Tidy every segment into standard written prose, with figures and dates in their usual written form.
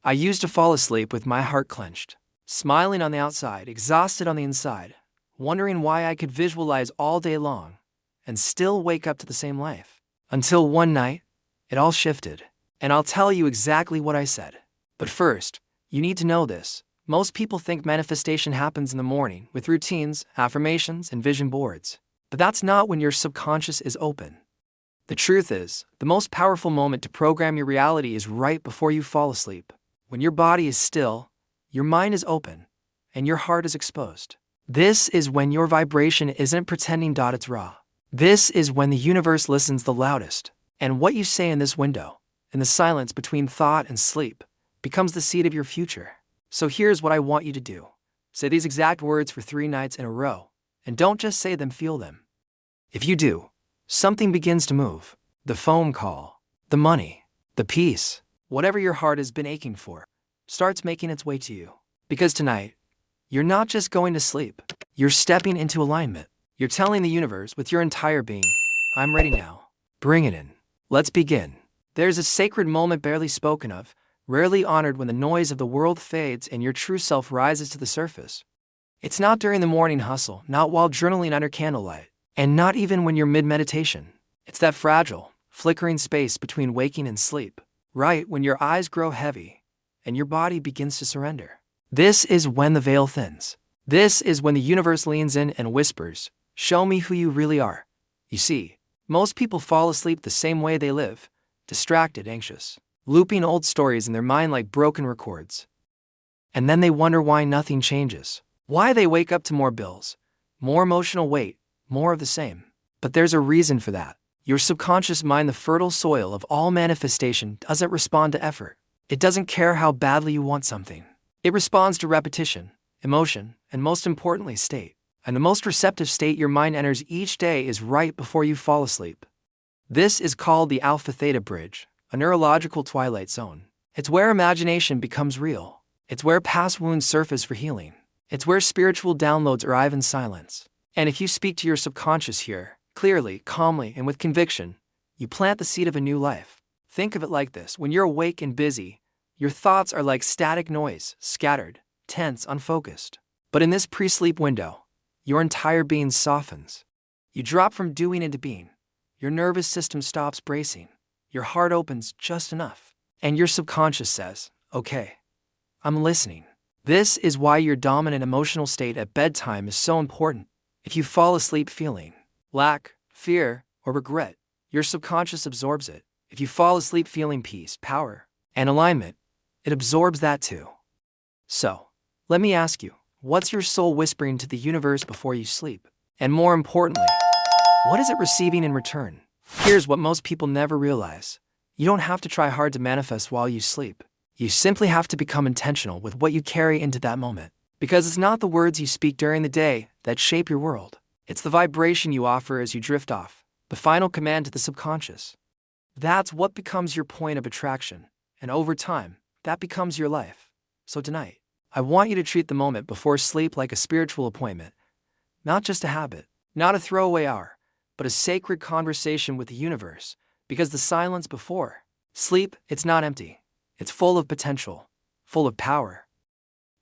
I used to fall asleep with my heart clenched, smiling on the outside, exhausted on the inside, wondering why I could visualize all day long and still wake up to the same life. Until one night, it all shifted. And I'll tell you exactly what I said. But first, you need to know this. Most people think manifestation happens in the morning with routines, affirmations, and vision boards. But that's not when your subconscious is open. The truth is, the most powerful moment to program your reality is right before you fall asleep. When your body is still, your mind is open, and your heart is exposed. This is when your vibration isn't pretending. It's raw. This is when the universe listens the loudest. And what you say in this window, in the silence between thought and sleep, becomes the seed of your future. So here's what I want you to do. Say these exact words for 3 nights in a row, and don't just say them, feel them. If you do, something begins to move. The phone call, the money, the peace, whatever your heart has been aching for, starts making its way to you. Because tonight, you're not just going to sleep, you're stepping into alignment. You're telling the universe with your entire being, I'm ready now. Bring it in. Let's begin. There's a sacred moment barely spoken of, rarely honored, when the noise of the world fades and your true self rises to the surface. It's not during the morning hustle, not while journaling under candlelight, and not even when you're mid-meditation. It's that fragile, flickering space between waking and sleep, right when your eyes grow heavy and your body begins to surrender. This is when the veil thins. This is when the universe leans in and whispers, show me who you really are. You see, most people fall asleep the same way they live, distracted, anxious, looping old stories in their mind like broken records. And then they wonder why nothing changes, why they wake up to more bills, more emotional weight, more of the same. But there's a reason for that. Your subconscious mind, the fertile soil of all manifestation, doesn't respond to effort. It doesn't care how badly you want something. It responds to repetition, emotion, and most importantly, state. And the most receptive state your mind enters each day is right before you fall asleep. This is called the alpha-theta bridge, a neurological twilight zone. It's where imagination becomes real. It's where past wounds surface for healing. It's where spiritual downloads arrive in silence. And if you speak to your subconscious here, clearly, calmly, and with conviction, you plant the seed of a new life. Think of it like this. When you're awake and busy, your thoughts are like static noise, scattered, tense, unfocused. But in this pre-sleep window, your entire being softens. You drop from doing into being. Your nervous system stops bracing. Your heart opens just enough. And your subconscious says, okay, I'm listening. This is why your dominant emotional state at bedtime is so important. If you fall asleep feeling lack, fear, or regret, your subconscious absorbs it. If you fall asleep feeling peace, power, and alignment, it absorbs that too. So, let me ask you, what's your soul whispering to the universe before you sleep? And more importantly, what is it receiving in return? Here's what most people never realize. You don't have to try hard to manifest while you sleep. You simply have to become intentional with what you carry into that moment. Because it's not the words you speak during the day that shape your world. It's the vibration you offer as you drift off, the final command to the subconscious. That's what becomes your point of attraction. And over time, that becomes your life. So tonight, I want you to treat the moment before sleep like a spiritual appointment. Not just a habit, not a throwaway hour, but a sacred conversation with the universe. Because the silence before sleep, it's not empty. It's full of potential, full of power.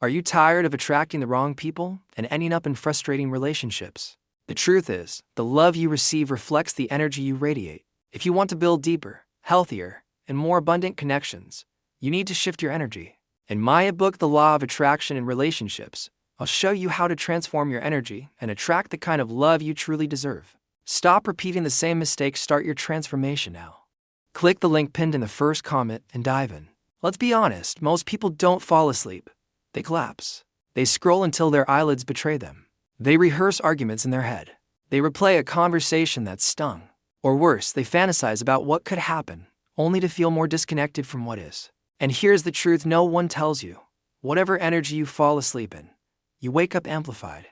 Are you tired of attracting the wrong people and ending up in frustrating relationships? The truth is, the love you receive reflects the energy you radiate. If you want to build deeper, healthier, and more abundant connections, you need to shift your energy. In my book, The Law of Attraction in Relationships, I'll show you how to transform your energy and attract the kind of love you truly deserve. Stop repeating the same mistakes. Start your transformation now. Click the link pinned in the first comment and dive in. Let's be honest, most people don't fall asleep. They collapse. They scroll until their eyelids betray them. They rehearse arguments in their head. They replay a conversation that stung. Or worse, they fantasize about what could happen, only to feel more disconnected from what is. And here's the truth no one tells you. Whatever energy you fall asleep in, you wake up amplified.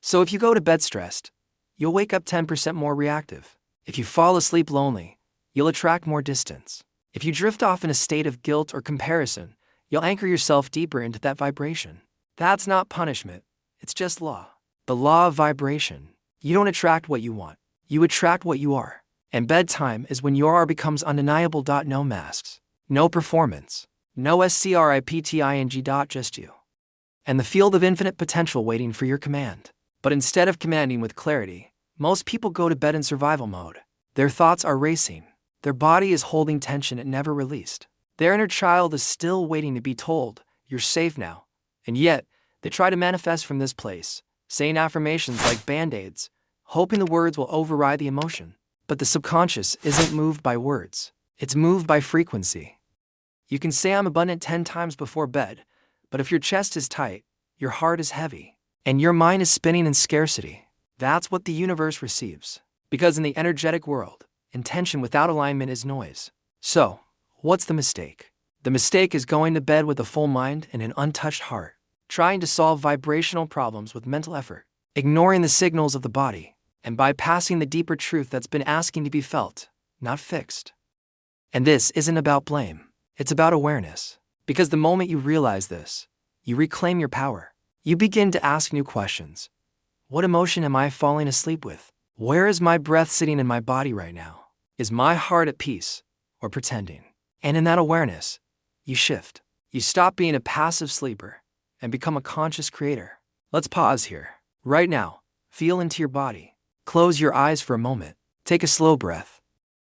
So if you go to bed stressed, you'll wake up 10% more reactive. If you fall asleep lonely, you'll attract more distance. If you drift off in a state of guilt or comparison, you'll anchor yourself deeper into that vibration. That's not punishment. It's just law. The law of vibration. You don't attract what you want. You attract what you are. And bedtime is when your aura becomes undeniable. No masks. No performance. No scripting dot, just you. And the field of infinite potential waiting for your command. But instead of commanding with clarity, most people go to bed in survival mode. Their thoughts are racing. Their body is holding tension it never released. Their inner child is still waiting to be told, "You're safe now." And yet, they try to manifest from this place, saying affirmations like band-aids, hoping the words will override the emotion. But the subconscious isn't moved by words. It's moved by frequency. You can say "I'm abundant" 10 times before bed, but if your chest is tight, your heart is heavy, and your mind is spinning in scarcity, that's what the universe receives. Because in the energetic world, intention without alignment is noise. So, what's the mistake? The mistake is going to bed with a full mind and an untouched heart, trying to solve vibrational problems with mental effort, ignoring the signals of the body, and bypassing the deeper truth that's been asking to be felt, not fixed. And this isn't about blame, it's about awareness. Because the moment you realize this, you reclaim your power. You begin to ask new questions. What emotion am I falling asleep with? Where is my breath sitting in my body right now? Is my heart at peace or pretending? And in that awareness, you shift. You stop being a passive sleeper and become a conscious creator. Let's pause here. Right now, feel into your body. Close your eyes for a moment. Take a slow breath.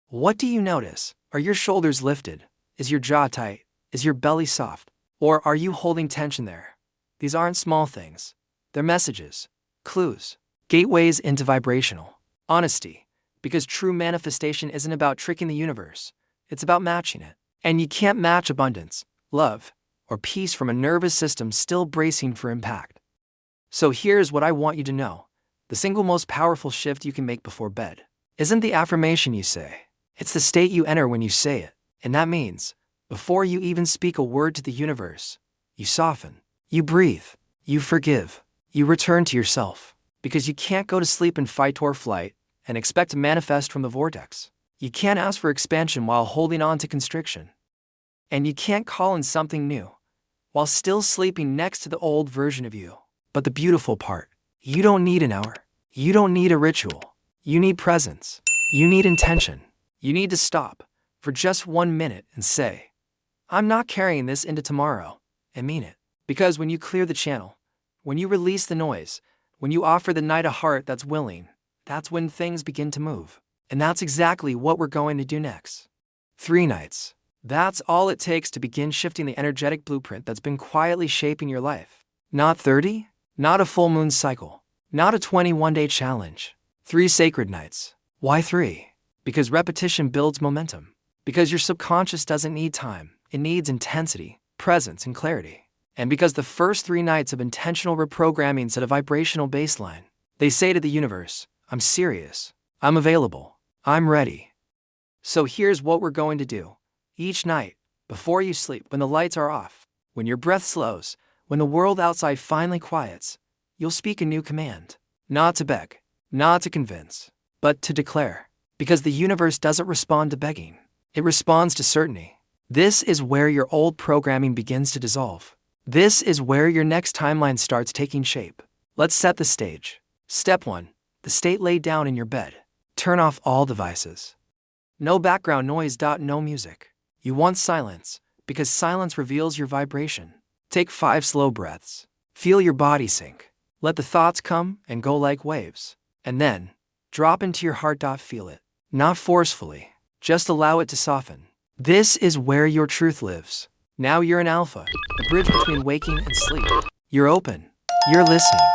What do you notice? Are your shoulders lifted? Is your jaw tight? Is your belly soft? Or are you holding tension there? These aren't small things. They're messages, clues, gateways into vibrational honesty. Because true manifestation isn't about tricking the universe. It's about matching it. And you can't match abundance, love, or peace from a nervous system still bracing for impact. So here's what I want you to know. The single most powerful shift you can make before bed isn't the affirmation you say. It's the state you enter when you say it. And that means, before you even speak a word to the universe, you soften, you breathe, you forgive, you return to yourself. Because you can't go to sleep in fight or flight and expect to manifest from the vortex. You can't ask for expansion while holding on to constriction. And you can't call in something new while still sleeping next to the old version of you. But the beautiful part, you don't need an hour. You don't need a ritual. You need presence. You need intention. You need to stop for just 1 minute and say, "I'm not carrying this into tomorrow," and mean it. Because when you clear the channel, when you release the noise, when you offer the night a heart that's willing, that's when things begin to move. And that's exactly what we're going to do next. 3 nights. That's all it takes to begin shifting the energetic blueprint that's been quietly shaping your life. Not 30, not a full moon cycle, not a 21-day challenge. 3 sacred nights. Why 3? Because repetition builds momentum. Because your subconscious doesn't need time, it needs intensity, presence, and clarity. And because the first 3 nights of intentional reprogramming set a vibrational baseline, they say to the universe, "I'm serious, I'm available, I'm ready." So here's what we're going to do. Each night, before you sleep, when the lights are off, when your breath slows, when the world outside finally quiets, you'll speak a new command. Not to beg, not to convince, but to declare. Because the universe doesn't respond to begging, it responds to certainty. This is where your old programming begins to dissolve. This is where your next timeline starts taking shape. Let's set the stage. Step 1. The state laid down in your bed. Turn off all devices. No background noise. No music. You want silence, because silence reveals your vibration. Take 5 slow breaths. Feel your body sink. Let the thoughts come and go like waves. And then, drop into your heart. Feel it. Not forcefully, just allow it to soften. This is where your truth lives. Now you're in alpha, the bridge between waking and sleep. You're open. You're listening.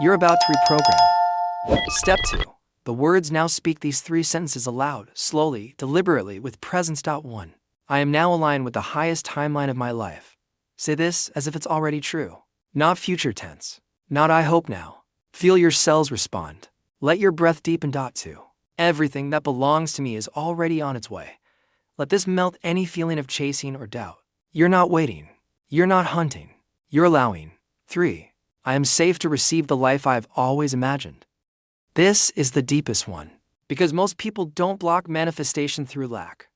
You're about to reprogram. Step 2. The words. Now speak these 3 sentences aloud, slowly, deliberately, with presence. 1. I am now aligned with the highest timeline of my life. Say this as if it's already true. Not future tense. Not I hope now. Feel your cells respond. Let your breath deepen. 2. Everything that belongs to me is already on its way. Let this melt any feeling of chasing or doubt. You're not waiting. You're not hunting. You're allowing. 3. I am safe to receive the life I've always imagined. This is the deepest one. Because most people don't block manifestation through lack.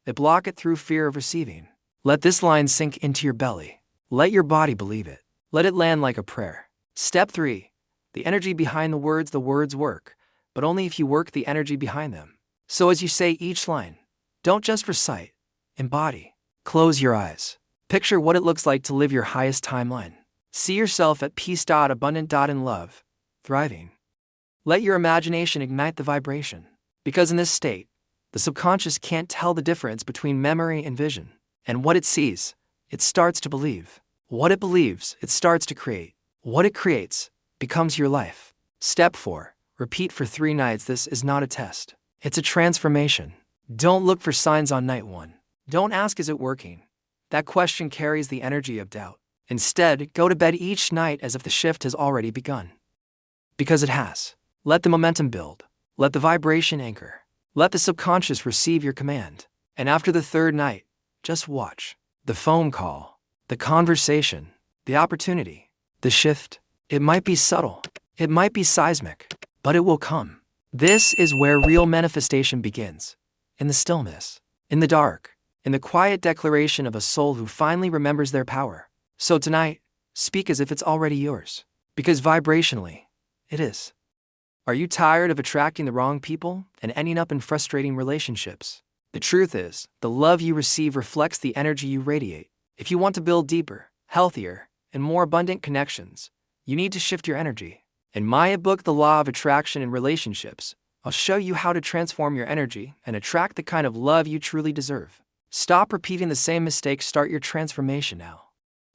They block it through fear of receiving. Let this line sink into your belly. Let your body believe it. Let it land like a prayer. Step 3. The energy behind the words work, but only if you work the energy behind them. So as you say each line, don't just recite, embody. Close your eyes. Picture what it looks like to live your highest timeline. See yourself at peace, abundant, in love, thriving. Let your imagination ignite the vibration. Because in this state, the subconscious can't tell the difference between memory and vision. And what it sees, it starts to believe. What it believes, it starts to create. What it creates becomes your life. Step 4. Repeat for 3 nights. This is not a test. It's a transformation. Don't look for signs on night 1. Don't ask, is it working? That question carries the energy of doubt. Instead, go to bed each night as if the shift has already begun. Because it has. Let the momentum build. Let the vibration anchor. Let the subconscious receive your command. And after the 3rd night, just watch. The phone call, the conversation, the opportunity, the shift. It might be subtle, it might be seismic, but it will come. This is where real manifestation begins. In the stillness, in the dark, in the quiet declaration of a soul who finally remembers their power. So tonight, speak as if it's already yours. Because vibrationally, it is. Are you tired of attracting the wrong people and ending up in frustrating relationships? The truth is, the love you receive reflects the energy you radiate. If you want to build deeper, healthier, and more abundant connections, you need to shift your energy. In my book, The Law of Attraction in Relationships, I'll show you how to transform your energy and attract the kind of love you truly deserve. Stop repeating the same mistakes. Start your transformation now.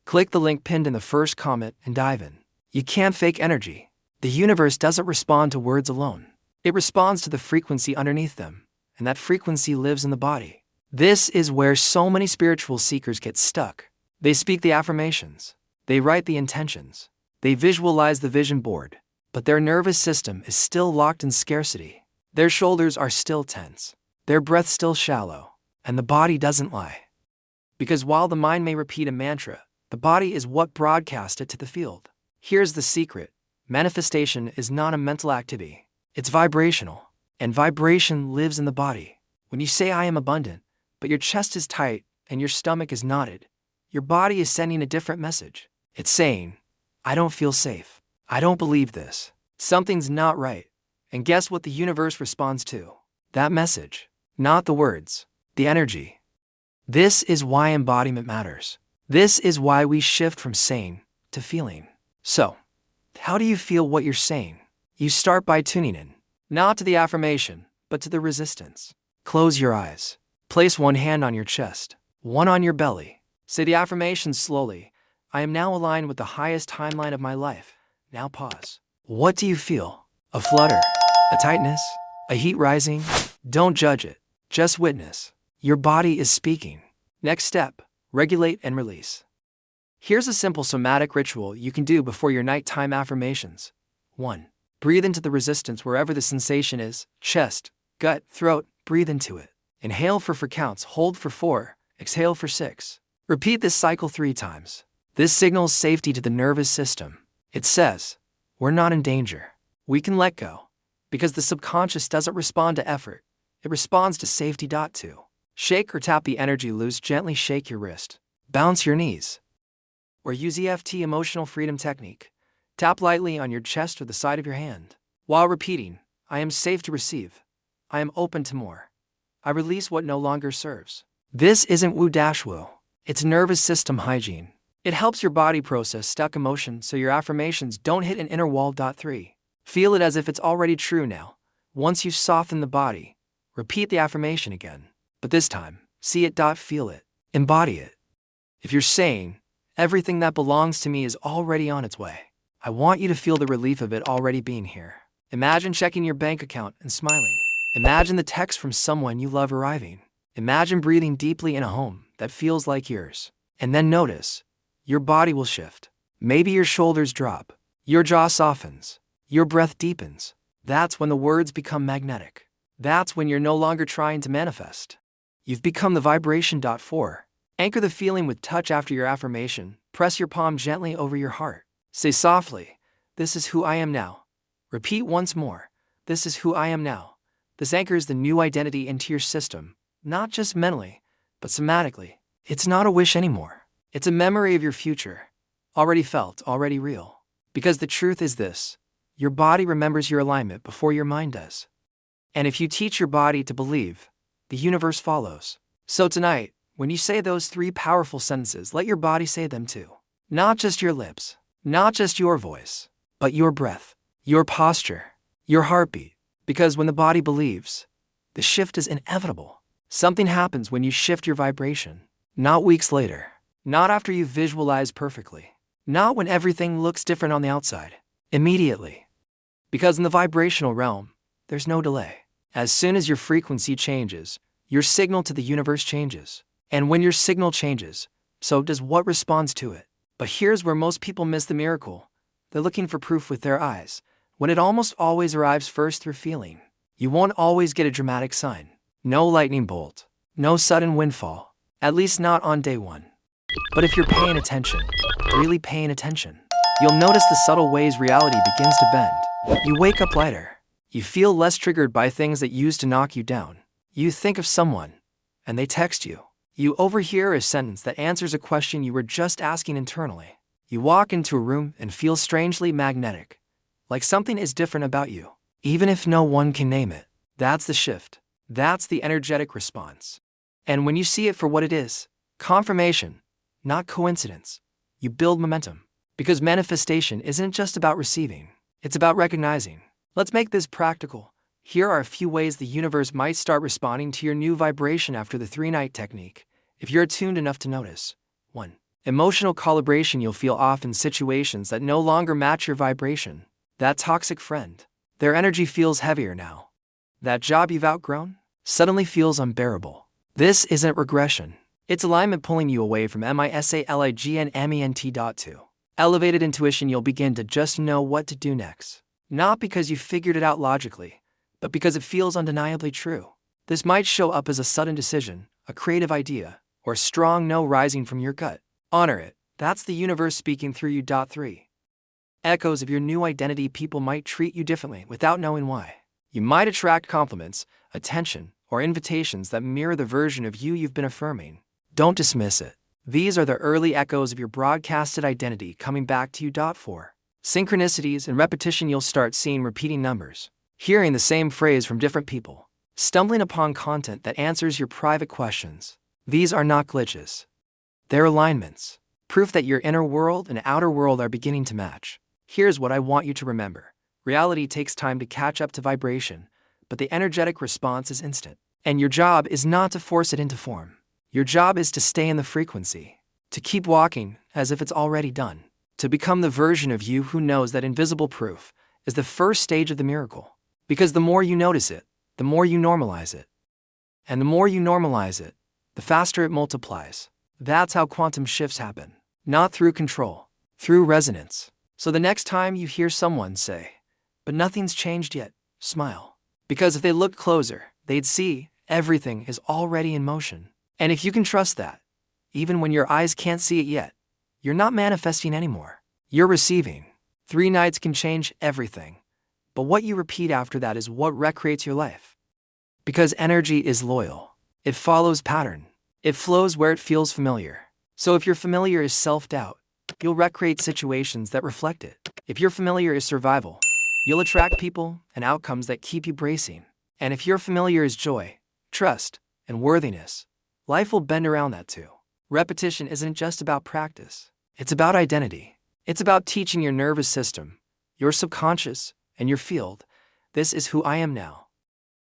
Click the link pinned in the first comment and dive in. You can't fake energy. The universe doesn't respond to words alone. It responds to the frequency underneath them, and that frequency lives in the body. This is where so many spiritual seekers get stuck. They speak the affirmations, they write the intentions, they visualize the vision board, but their nervous system is still locked in scarcity. Their shoulders are still tense, their breath still shallow, and the body doesn't lie. Because while the mind may repeat a mantra, the body is what broadcasts it to the field. Here's the secret. Manifestation is not a mental activity. It's vibrational. And vibration lives in the body. When you say, I am abundant, but your chest is tight and your stomach is knotted, your body is sending a different message. It's saying, I don't feel safe. I don't believe this. Something's not right. And guess what the universe responds to? That message. Not the words. The energy. This is why embodiment matters. This is why we shift from saying to feeling. So, how do you feel what you're saying? You start by tuning in, not to the affirmation, but to the resistance. Close your eyes. Place one hand on your chest, one on your belly. Say the affirmation slowly. I am now aligned with the highest timeline of my life. Now pause. What do you feel? A flutter? A tightness? A heat rising? Don't judge it. Just witness. Your body is speaking. Next step, regulate and release. Here's a simple somatic ritual you can do before your nighttime affirmations. 1. Breathe into the resistance wherever the sensation is, chest, gut, throat, breathe into it. Inhale for 4 counts, hold for 4, exhale for 6. Repeat this cycle 3 times. This signals safety to the nervous system. It says, we're not in danger. We can let go. Because the subconscious doesn't respond to effort, it responds to safety. 2. Shake or tap the energy loose, gently shake your wrist. Bounce your knees. Or use EFT emotional freedom technique. Tap lightly on your chest or the side of your hand. While repeating, I am safe to receive. I am open to more. I release what no longer serves. This isn't woo-woo. It's nervous system hygiene. It helps your body process stuck emotion so your affirmations don't hit an inner wall. 3. Feel it as if it's already true now. Once you soften the body, repeat the affirmation again. But this time, see it. Feel it. Embody it. If you're saying, everything that belongs to me is already on its way, I want you to feel the relief of it already being here. Imagine checking your bank account and smiling. Imagine the text from someone you love arriving. Imagine breathing deeply in a home that feels like yours. And then notice, your body will shift. Maybe your shoulders drop, your jaw softens, your breath deepens. That's when the words become magnetic. That's when you're no longer trying to manifest. You've become the vibration. 4. Anchor the feeling with touch after your affirmation. Press your palm gently over your heart. Say softly, this is who I am now. Repeat once more, this is who I am now. This anchors the new identity into your system, not just mentally, but somatically. It's not a wish anymore. It's a memory of your future, already felt, already real. Because the truth is this, your body remembers your alignment before your mind does. And if you teach your body to believe, the universe follows. So tonight, When you say those 3 powerful sentences, let your body say them too. Not just your lips, not just your voice, but your breath, your posture, your heartbeat. Because when the body believes, the shift is inevitable. Something happens when you shift your vibration. Not weeks later, not after you've visualized perfectly, not when everything looks different on the outside. Immediately. Because in the vibrational realm, there's no delay. As soon as your frequency changes, your signal to the universe changes. And when your signal changes, so does what responds to it. But here's where most people miss the miracle. They're looking for proof with their eyes, when it almost always arrives first through feeling. You won't always get a dramatic sign. No lightning bolt. No sudden windfall. At least not on day 1. But if you're paying attention, really paying attention, you'll notice the subtle ways reality begins to bend. You wake up lighter. You feel less triggered by things that used to knock you down. You think of someone, and they text you. You overhear a sentence that answers a question you were just asking internally. You walk into a room and feel strangely magnetic, like something is different about you, even if no one can name it. That's the shift. That's the energetic response. And when you see it for what it is, confirmation, not coincidence, you build momentum. Because manifestation isn't just about receiving, it's about recognizing. Let's make this practical. Here are a few ways the universe might start responding to your new vibration after the 3-night technique, if you're attuned enough to notice. 1. Emotional calibration. You'll feel off in situations that no longer match your vibration. That toxic friend, their energy feels heavier now. That job you've outgrown suddenly feels unbearable. This isn't regression. It's alignment pulling you away from misalignment. 2. Elevated intuition. You'll begin to just know what to do next. Not because you figured it out logically, but because it feels undeniably true. This might show up as a sudden decision, a creative idea, or a strong no rising from your gut. Honor it. That's the universe speaking through you. 3. Echoes of your new identity. People might treat you differently without knowing why. You might attract compliments, attention, or invitations that mirror the version of you you've been affirming. Don't dismiss it. These are the early echoes of your broadcasted identity coming back to you. 4. Synchronicities and repetition. You'll start seeing repeating numbers, hearing the same phrase from different people, stumbling upon content that answers your private questions. These are not glitches. They're alignments, proof that your inner world and outer world are beginning to match. Here's what I want you to remember. Reality takes time to catch up to vibration, but the energetic response is instant. And your job is not to force it into form. Your job is to stay in the frequency, to keep walking as if it's already done, to become the version of you who knows that invisible proof is the first stage of the miracle. Because the more you notice it, the more you normalize it. And the more you normalize it, the faster it multiplies. That's how quantum shifts happen. Not through control, through resonance. So the next time you hear someone say, "But nothing's changed yet," smile. Because if they looked closer, they'd see everything is already in motion. And if you can trust that, even when your eyes can't see it yet, you're not manifesting anymore. You're receiving. 3 nights can change everything. But what you repeat after that is what recreates your life. Because energy is loyal. It follows pattern. It flows where it feels familiar. So if your familiar is self-doubt, you'll recreate situations that reflect it. If your familiar is survival, you'll attract people and outcomes that keep you bracing. And if your familiar is joy, trust, and worthiness, life will bend around that too. Repetition isn't just about practice. It's about identity. It's about teaching your nervous system, your subconscious, and your field, this is who I am now.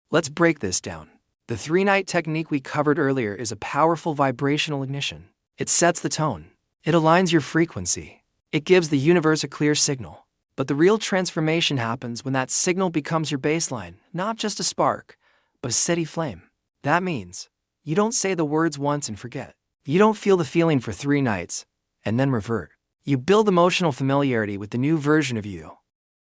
Let's break this down. The 3-night technique we covered earlier is a powerful vibrational ignition. It sets the tone. It aligns your frequency. It gives the universe a clear signal. But the real transformation happens when that signal becomes your baseline, not just a spark, but a steady flame. That means you don't say the words once and forget. You don't feel the feeling for 3 nights and then revert. You build emotional familiarity with the new version of you.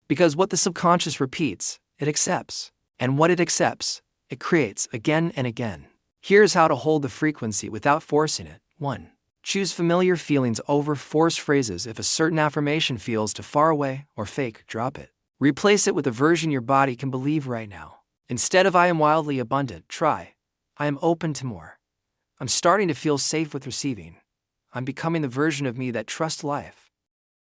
Because what the subconscious repeats, it accepts. And what it accepts, it creates again and again. Here's how to hold the frequency without forcing it. 1. Choose familiar feelings over forced phrases. If a certain affirmation feels too far away or fake, drop it. Replace it with a version your body can believe right now. Instead of "I am wildly abundant," try, "I am open to more. I'm starting to feel safe with receiving. I'm becoming the version of me that trusts life."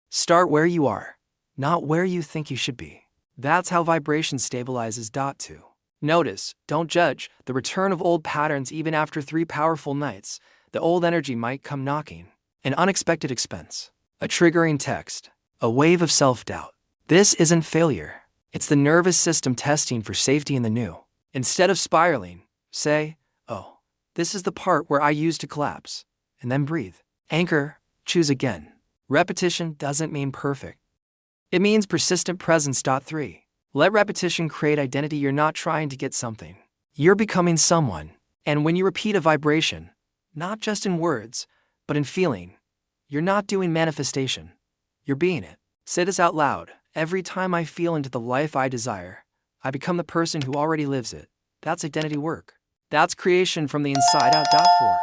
Start where you are, not where you think you should be. That's how vibration stabilizes. 2. Notice, don't judge, the return of old patterns even after 3 powerful nights. The old energy might come knocking. An unexpected expense. A triggering text. A wave of self-doubt. This isn't failure. It's the nervous system testing for safety in the new. Instead of spiraling, say, oh, this is the part where I used to collapse. And then breathe. Anchor, choose again. Repetition doesn't mean perfect. It means persistent presence. 3. Let repetition create identity. You're not trying to get something. You're becoming someone. And when you repeat a vibration, not just in words, but in feeling, you're not doing manifestation. You're being it. Say this out loud. Every time I feel into the life I desire, I become the person who already lives it. That's identity work. That's creation from the inside out. 4.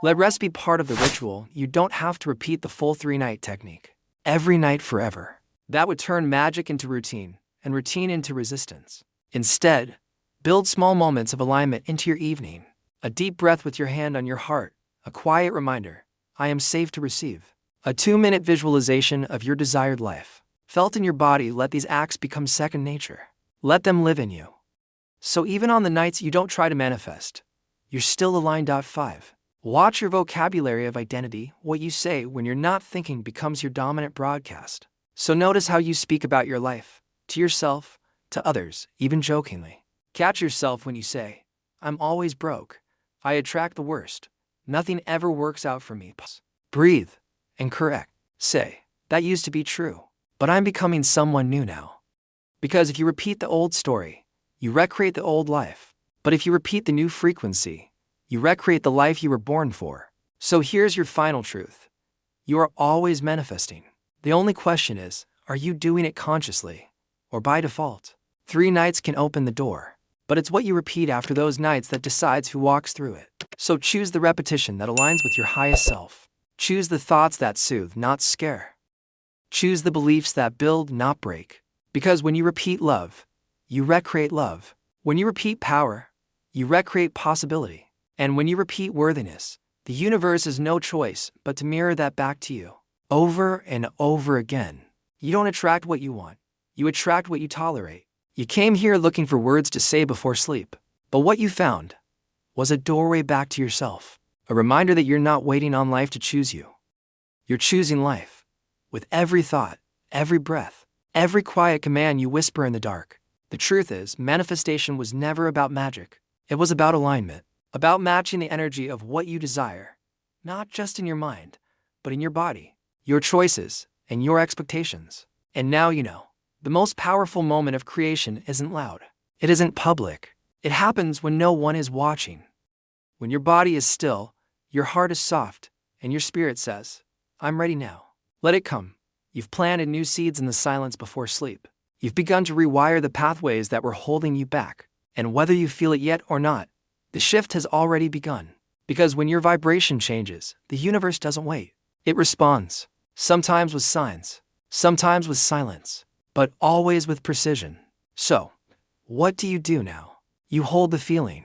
Let rest be part of the ritual. You don't have to repeat the full 3-night technique. Every night forever. That would turn magic into routine, and routine into resistance. Instead, build small moments of alignment into your evening. A deep breath with your hand on your heart. A quiet reminder, I am safe to receive. A 2-minute visualization of your desired life. Felt in your body. Let these acts become second nature. Let them live in you. So even on the nights you don't try to manifest, you're still aligned. 5. Watch your vocabulary of identity. What you say when you're not thinking becomes your dominant broadcast. So notice how you speak about your life, to yourself, to others, even jokingly. Catch yourself when you say, I'm always broke. I attract the worst. Nothing ever works out for me. Breathe and correct. Say, that used to be true, but I'm becoming someone new now. Because if you repeat the old story, you recreate the old life. But if you repeat the new frequency, you recreate the life you were born for. So here's your final truth. You are always manifesting. The only question is, are you doing it consciously or by default? 3 nights can open the door, but it's what you repeat after those nights that decides who walks through it. So choose the repetition that aligns with your highest self. Choose the thoughts that soothe, not scare. Choose the beliefs that build, not break. Because when you repeat love, you recreate love. When you repeat power, you recreate possibility. And when you repeat worthiness, the universe has no choice but to mirror that back to you. Over and over again. You don't attract what you want. You attract what you tolerate. You came here looking for words to say before sleep. But what you found was a doorway back to yourself. A reminder that you're not waiting on life to choose you. You're choosing life. With every thought, every breath, every quiet command you whisper in the dark. The truth is, manifestation was never about magic. It was about alignment. About matching the energy of what you desire. Not just in your mind, but in your body. Your choices, and your expectations. And now you know. The most powerful moment of creation isn't loud. It isn't public. It happens when no one is watching. When your body is still, your heart is soft, and your spirit says, I'm ready now. Let it come. You've planted new seeds in the silence before sleep. You've begun to rewire the pathways that were holding you back. And whether you feel it yet or not, the shift has already begun. Because when your vibration changes, the universe doesn't wait. It responds. Sometimes with signs, sometimes with silence, but always with precision. So, what do you do now? You hold the feeling.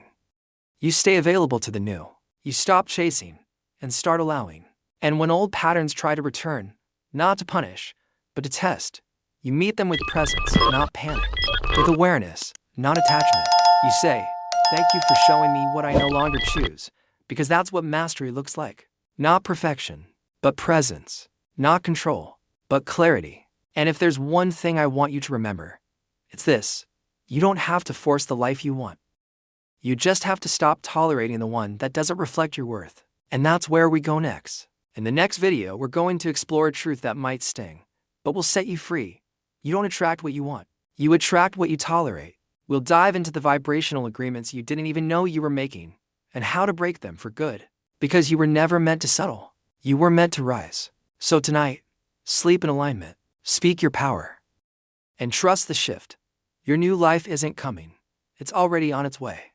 You stay available to the new. You stop chasing and start allowing. And when old patterns try to return, not to punish, but to test, you meet them with presence, not panic. With awareness, not attachment. You say, thank you for showing me what I no longer choose, because that's what mastery looks like. Not perfection, but presence. Not control, but clarity. And if there's one thing I want you to remember, it's this. You don't have to force the life you want. You just have to stop tolerating the one that doesn't reflect your worth. And that's where we go next. In the next video, we're going to explore a truth that might sting, but will set you free. You don't attract what you want. You attract what you tolerate. We'll dive into the vibrational agreements you didn't even know you were making, and how to break them for good. Because you were never meant to settle. You were meant to rise. So tonight, sleep in alignment, speak your power, and trust the shift. Your new life isn't coming. It's already on its way.